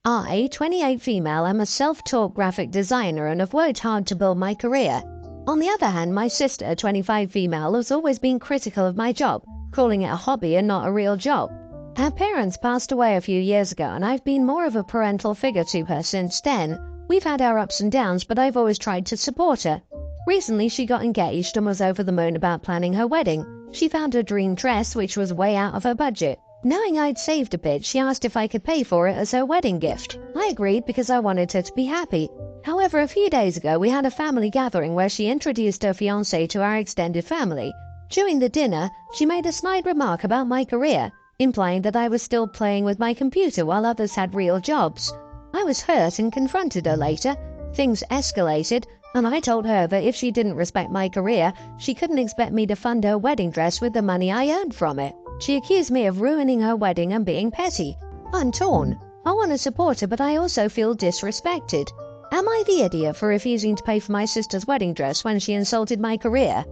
I, 28 female, am a self-taught graphic designer and have worked hard to build my career. On the other hand, my sister, 25 female, has always been critical of my job, calling it a hobby and not a real job. Her parents passed away a few years ago and I've been more of a parental figure to her since then. We've had our ups and downs, but I've always tried to support her. Recently she got engaged and was over the moon about planning her wedding. She found her dream dress, which was way out of her budget. Knowing I'd saved a bit, she asked if I could pay for it as her wedding gift. I agreed because I wanted her to be happy. However, a few days ago we had a family gathering where she introduced her fiancé to our extended family. During the dinner, she made a snide remark about my career, implying that I was still playing with my computer while others had real jobs. I was hurt and confronted her later. Things escalated, and I told her that if she didn't respect my career, she couldn't expect me to fund her wedding dress with the money I earned from it. She accused me of ruining her wedding and being petty. I'm torn. I want to support her, but I also feel disrespected. Am I the idiot for refusing to pay for my sister's wedding dress when she insulted my career?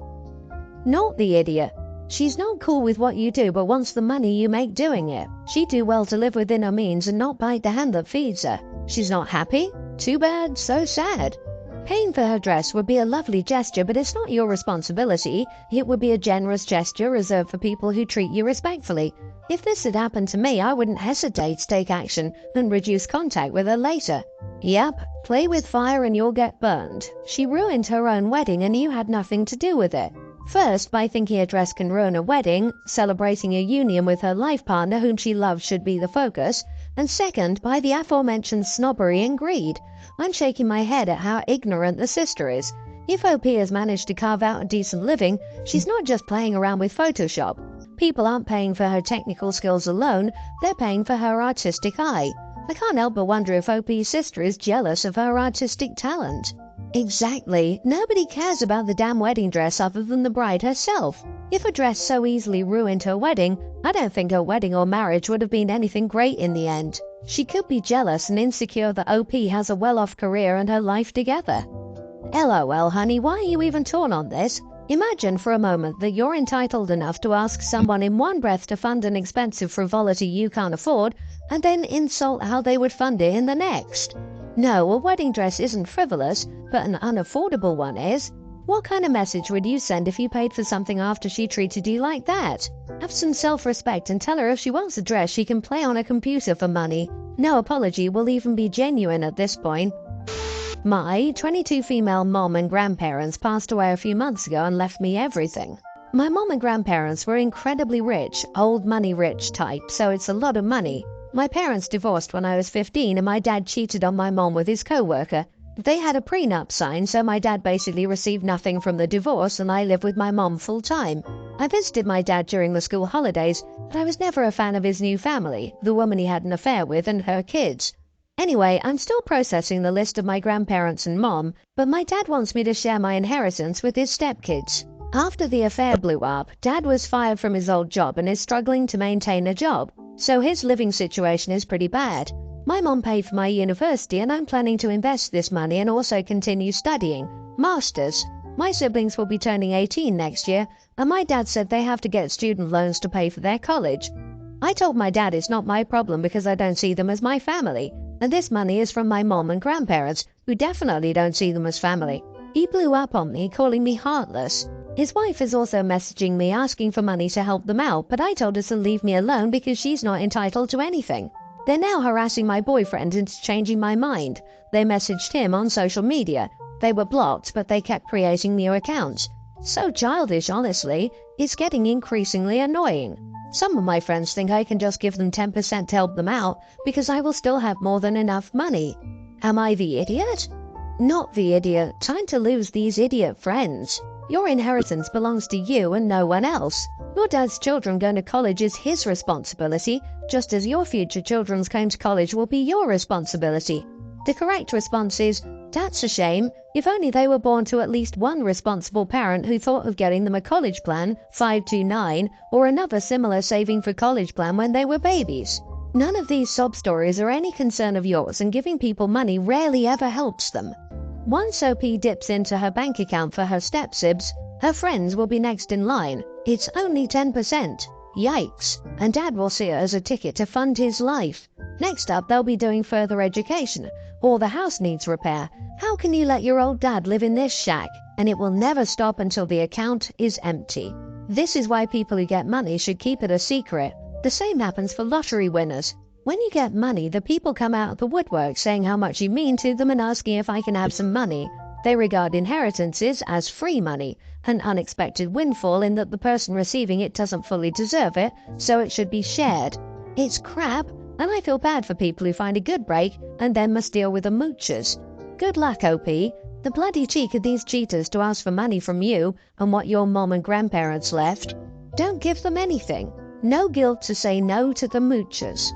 Not the idiot. She's not cool with what you do but wants the money you make doing it. She'd do well to live within her means and not bite the hand that feeds her. She's not happy? Too bad, so sad. Paying for her dress would be a lovely gesture, but it's not your responsibility. It would be a generous gesture reserved for people who treat you respectfully. If this had happened to me, I wouldn't hesitate to take action and reduce contact with her later. Yep, play with fire and you'll get burned. She ruined her own wedding and you had nothing to do with it. First, by thinking a dress can ruin a wedding, celebrating a union with her life partner whom she loves should be the focus, and second, by the aforementioned snobbery and greed. I'm shaking my head at how ignorant the sister is. If OP has managed to carve out a decent living, she's not just playing around with Photoshop. People aren't paying for her technical skills alone, they're paying for her artistic eye. I can't help but wonder if OP's sister is jealous of her artistic talent. Exactly. Nobody cares about the damn wedding dress other than the bride herself. If a dress so easily ruined her wedding, I don't think her wedding or marriage would have been anything great in the end. She could be jealous and insecure that OP has a well-off career and her life together. LOL, honey, why are you even torn on this? Imagine for a moment that you're entitled enough to ask someone in one breath to fund an expensive frivolity you can't afford, and then insult how they would fund it in the next. No, a wedding dress isn't frivolous, but an unaffordable one is. What kind of message would you send if you paid for something after she treated you like that? Have some self-respect and tell her if she wants a dress she can play on a computer for money. No apology will even be genuine at this point. My 22 female mom and grandparents passed away a few months ago and left me everything. My mom and grandparents were incredibly rich, old money rich type, so it's a lot of money. My parents divorced when I was 15 and my dad cheated on my mom with his co-worker. They had a prenup signed, so my dad basically received nothing from the divorce and I live with my mom full time. I visited my dad during the school holidays, but I was never a fan of his new family, the woman he had an affair with and her kids. Anyway, I'm still processing the list of my grandparents and mom, but my dad wants me to share my inheritance with his stepkids. After the affair blew up, Dad was fired from his old job and is struggling to maintain a job, so his living situation is pretty bad. My mom paid for my university and I'm planning to invest this money and also continue studying. Masters. My siblings will be turning 18 next year, and my dad said they have to get student loans to pay for their college. I told my dad it's not my problem because I don't see them as my family, and this money is from my mom and grandparents, who definitely don't see them as family. He blew up on me, calling me heartless. His wife is also messaging me asking for money to help them out, but I told her to leave me alone because she's not entitled to anything. They're now harassing my boyfriend into changing my mind. They messaged him on social media. They were blocked, but they kept creating new accounts. So childish, honestly. It's getting increasingly annoying. Some of my friends think I can just give them 10% to help them out because I will still have more than enough money. Am I the idiot? Not the idiot. Time to lose these idiot friends. Your inheritance belongs to you and no one else. Your dad's children going to college is his responsibility, just as your future children's going to college will be your responsibility. The correct response is, that's a shame. If only they were born to at least one responsible parent who thought of getting them a college plan, 529, or another similar saving for college plan when they were babies. None of these sob stories are any concern of yours, and giving people money rarely ever helps them. Once OP dips into her bank account for her step-sibs, her friends will be next in line. It's only 10%. Yikes. And Dad will see it as a ticket to fund his life. Next up, they'll be doing further education, or the house needs repair. How can you let your old dad live in this shack? And it will never stop until the account is empty. This is why people who get money should keep it a secret. The same happens for lottery winners. When you get money, the people come out of the woodwork saying how much you mean to them and asking if I can have some money. They regard inheritances as free money, an unexpected windfall in that the person receiving it doesn't fully deserve it, so it should be shared. It's crap, and I feel bad for people who find a good break and then must deal with the moochers. Good luck, OP. The bloody cheek of these cheaters to ask for money from you and what your mom and grandparents left. Don't give them anything. No guilt to say no to the moochers.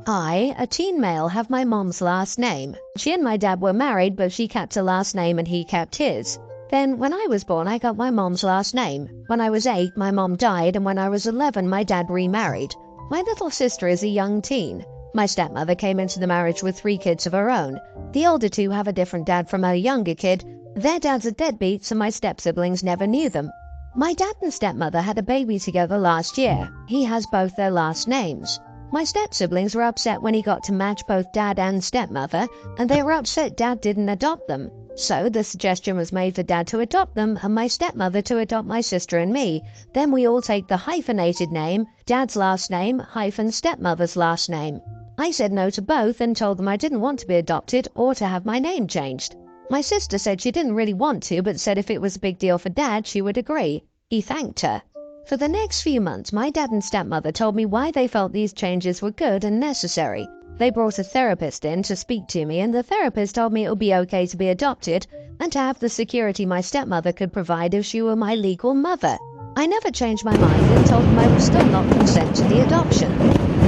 I, a teen male, have my mom's last name. She and my dad were married, but she kept her last name and he kept his. Then, when I was born, I got my mom's last name. When I was 8, my mom died, and when I was 11, my dad remarried. My little sister is a young teen. My stepmother came into the marriage with 3 kids of her own. The older 2 have a different dad from her younger kid. Their dads are deadbeats, and my step-siblings never knew them. My dad and stepmother had a baby together last year. He has both their last names. My step-siblings were upset when he got to match both dad and stepmother, and they were upset dad didn't adopt them. So the suggestion was made for dad to adopt them and my stepmother to adopt my sister and me. Then we all take the hyphenated name, dad's last name hyphen stepmother's last name. I said no to both and told them I didn't want to be adopted or to have my name changed. My sister said she didn't really want to, but said if it was a big deal for dad, she would agree. He thanked her. For the next few months, my dad and stepmother told me why they felt these changes were good and necessary. They brought a therapist in to speak to me, and the therapist told me it would be okay to be adopted and to have the security my stepmother could provide if she were my legal mother. I never changed my mind and told them I would still not consent to the adoption.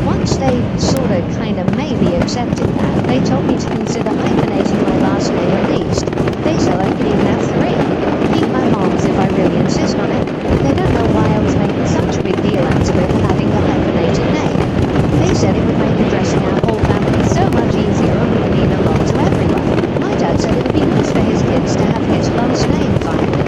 Once they kinda maybe accepted that, they told me to consider hyphenating my last name at least. They said I could even have 3. Keep my mom's if I really insist on it. They don't know why I was making such a big deal out of it and having the hyphenated name. They said it would make addressing our whole family so much easier and would mean a lot to everyone. My dad said it would be nice for his kids to have his last name finally.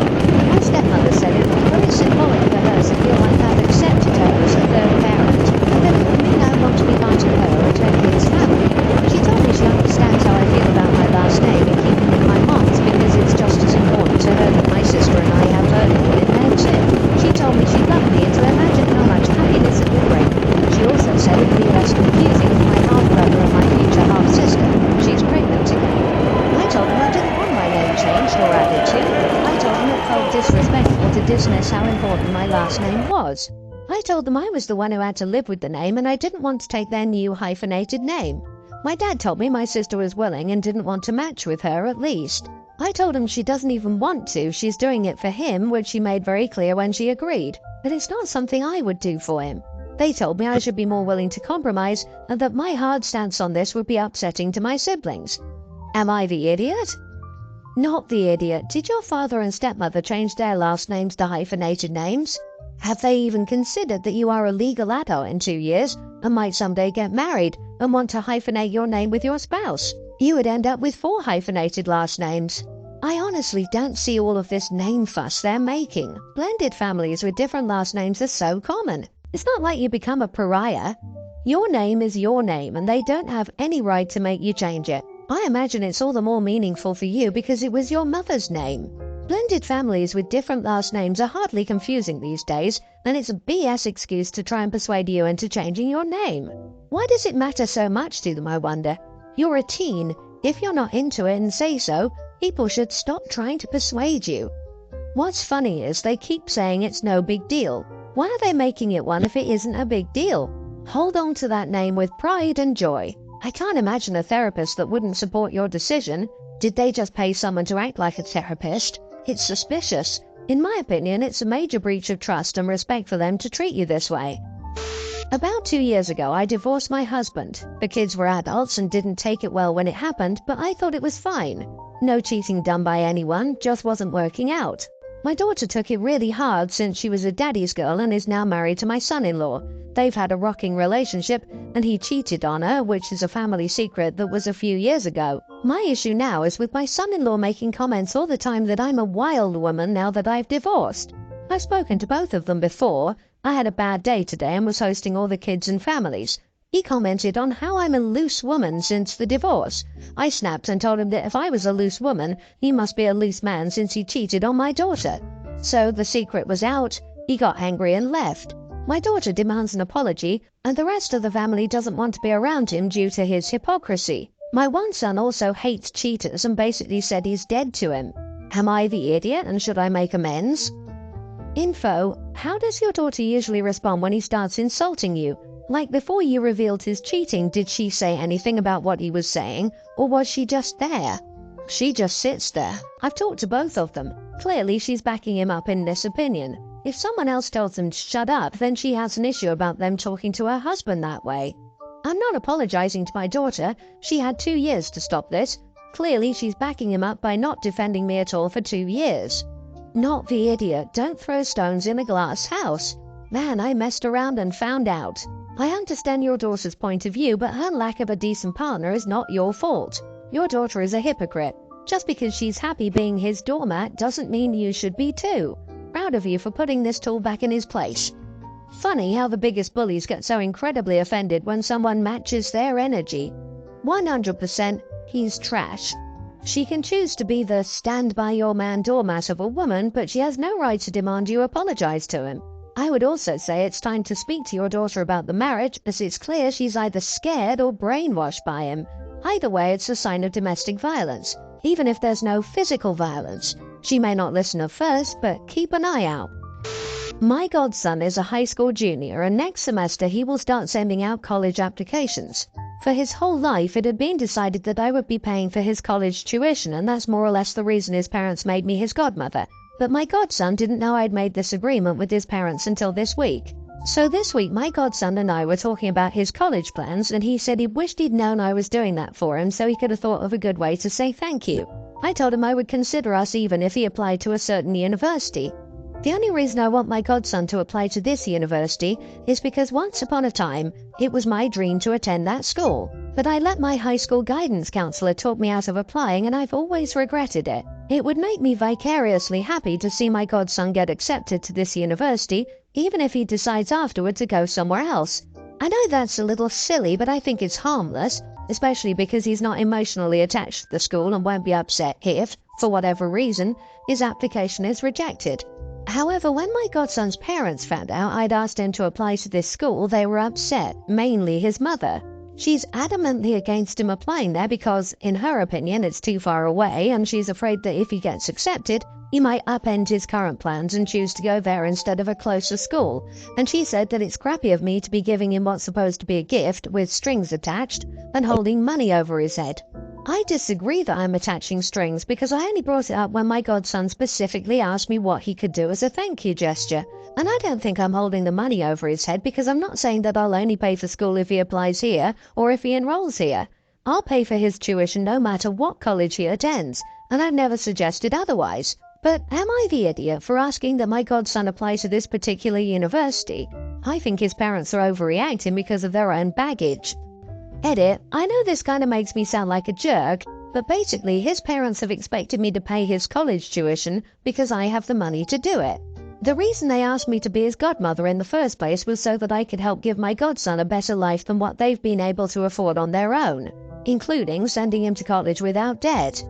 My stepmother said it would be very symbolic for her to feel like I'd accepted her as a third parent, and that it would mean I want to be part of her and her kids' family. She told me she understands how I feel about my last name and keeping with my mom's because it's just as important to her that my sister and I have her name in there too. She told me she loved me and to imagine how much happiness it would bring. She also said it would be less confusing for my half-brother and my future half-sister. She's pregnant again. I told them I didn't want my name changed or added to. I told them it felt disrespectful to dismiss how important my last name was. I told them I was the one who had to live with the name and I didn't want to take their new hyphenated name. My dad told me my sister was willing and didn't want to match with her at least. I told him she doesn't even want to, she's doing it for him, which she made very clear when she agreed. But it's not something I would do for him. They told me I should be more willing to compromise and that my hard stance on this would be upsetting to my siblings. Am I the idiot? Not the idiot. Did your father and stepmother change their last names to hyphenated names? Have they even considered that you are a legal adult in 2 years and might someday get married and want to hyphenate your name with your spouse? You would end up with 4 hyphenated last names. I honestly don't see all of this name fuss they're making. Blended families with different last names are so common. It's not like you become a pariah. Your name is your name and they don't have any right to make you change it. I imagine it's all the more meaningful for you because it was your mother's name. Blended families with different last names are hardly confusing these days, and it's a BS excuse to try and persuade you into changing your name. Why does it matter so much to them, I wonder? You're a teen. If you're not into it and say so, people should stop trying to persuade you. What's funny is they keep saying it's no big deal. Why are they making it one if it isn't a big deal? Hold on to that name with pride and joy. I can't imagine a therapist that wouldn't support your decision. Did they just pay someone to act like a therapist? It's suspicious. In my opinion, it's a major breach of trust and respect for them to treat you this way. About 2 years ago, I divorced my husband. The kids were adults and didn't take it well when it happened, but I thought it was fine. No cheating done by anyone, just wasn't working out. My daughter took it really hard since she was a daddy's girl and is now married to my son-in-law. They've had a rocking relationship and he cheated on her, which is a family secret that was a few years ago. My issue now is with my son-in-law making comments all the time that I'm a wild woman now that I've divorced. I've spoken to both of them before. I had a bad day today and was hosting all the kids and families. He commented on how I'm a loose woman since the divorce. I snapped and told him that if I was a loose woman, he must be a loose man since he cheated on my daughter. So the secret was out. He got angry and left. My daughter demands an apology, and the rest of the family doesn't want to be around him due to his hypocrisy. My one son also hates cheaters and basically said he's dead to him. Am I the idiot and should I make amends? Info: how does your daughter usually respond when he starts insulting you? Like before you revealed his cheating, did she say anything about what he was saying, or was she just there? She just sits there. I've talked to both of them. Clearly she's backing him up in this opinion. If someone else tells them to shut up, then she has an issue about them talking to her husband that way. I'm not apologizing to my daughter. She had 2 years to stop this. Clearly she's backing him up by not defending me at all for 2 years. Not the idiot. Don't throw stones in a glass house. Man, I messed around and found out. I understand your daughter's point of view, but her lack of a decent partner is not your fault. Your daughter is a hypocrite. Just because she's happy being his doormat doesn't mean you should be too. Proud of you for putting this tool back in his place. Funny how the biggest bullies get so incredibly offended when someone matches their energy. 100% he's trash. She can choose to be the stand-by-your-man doormat of a woman, but she has no right to demand you apologize to him. I would also say it's time to speak to your daughter about the marriage, as it's clear she's either scared or brainwashed by him. Either way, it's a sign of domestic violence, even if there's no physical violence. She may not listen at first, but keep an eye out. My godson is a high school junior, and next semester he will start sending out college applications. For his whole life, it had been decided that I would be paying for his college tuition, and that's more or less the reason his parents made me his godmother. But my godson didn't know I'd made this agreement with his parents until this week. So this week, my godson and I were talking about his college plans, and he said he wished he'd known I was doing that for him so he could have thought of a good way to say thank you. I told him I would consider us even if he applied to a certain university. The only reason I want my godson to apply to this university is because once upon a time, it was my dream to attend that school. But I let my high school guidance counselor talk me out of applying, and I've always regretted it. It would make me vicariously happy to see my godson get accepted to this university, even if he decides afterward to go somewhere else. I know that's a little silly, but I think it's harmless, especially because he's not emotionally attached to the school and won't be upset if, for whatever reason, his application is rejected. However, when my godson's parents found out I'd asked him to apply to this school, they were upset, mainly his mother. She's adamantly against him applying there because, in her opinion, it's too far away, and she's afraid that if he gets accepted, he might upend his current plans and choose to go there instead of a closer school. And she said that it's crappy of me to be giving him what's supposed to be a gift with strings attached and holding money over his head. I disagree that I'm attaching strings because I only brought it up when my godson specifically asked me what he could do as a thank you gesture. And I don't think I'm holding the money over his head because I'm not saying that I'll only pay for school if he applies here or if he enrolls here. I'll pay for his tuition no matter what college he attends, and I've never suggested otherwise. But am I the idiot for asking that my godson apply to this particular university? I think his parents are overreacting because of their own baggage. Edit: I know this kinda makes me sound like a jerk, but basically his parents have expected me to pay his college tuition because I have the money to do it. The reason they asked me to be his godmother in the first place was so that I could help give my godson a better life than what they've been able to afford on their own, including sending him to college without debt.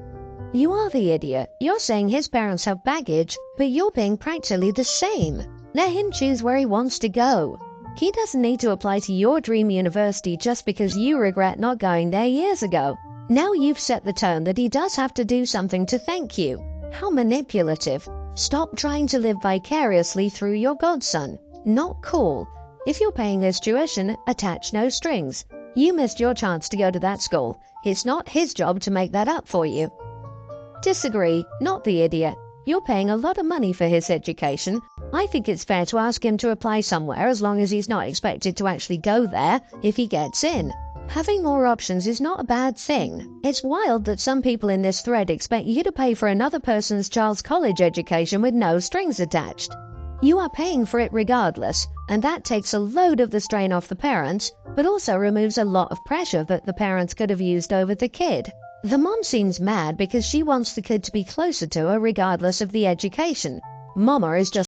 You are the idiot. You're saying his parents have baggage, but you're being practically the same. Let him choose where he wants to go. He doesn't need to apply to your dream university just because you regret not going there years ago. Now you've set the tone that he does have to do something to thank you. How manipulative. Stop trying to live vicariously through your godson. Not cool. If you're paying his tuition, attach no strings. You missed your chance to go to that school. It's not his job to make that up for you. Disagree, not the idiot. You're paying a lot of money for his education. I think it's fair to ask him to apply somewhere as long as he's not expected to actually go there if he gets in. Having more options is not a bad thing. It's wild that some people in this thread expect you to pay for another person's child's college education with no strings attached. You are paying for it regardless, and that takes a load of the strain off the parents, but also removes a lot of pressure that the parents could have used over the kid. The mom seems mad because she wants the kid to be closer to her regardless of the education. Mama is just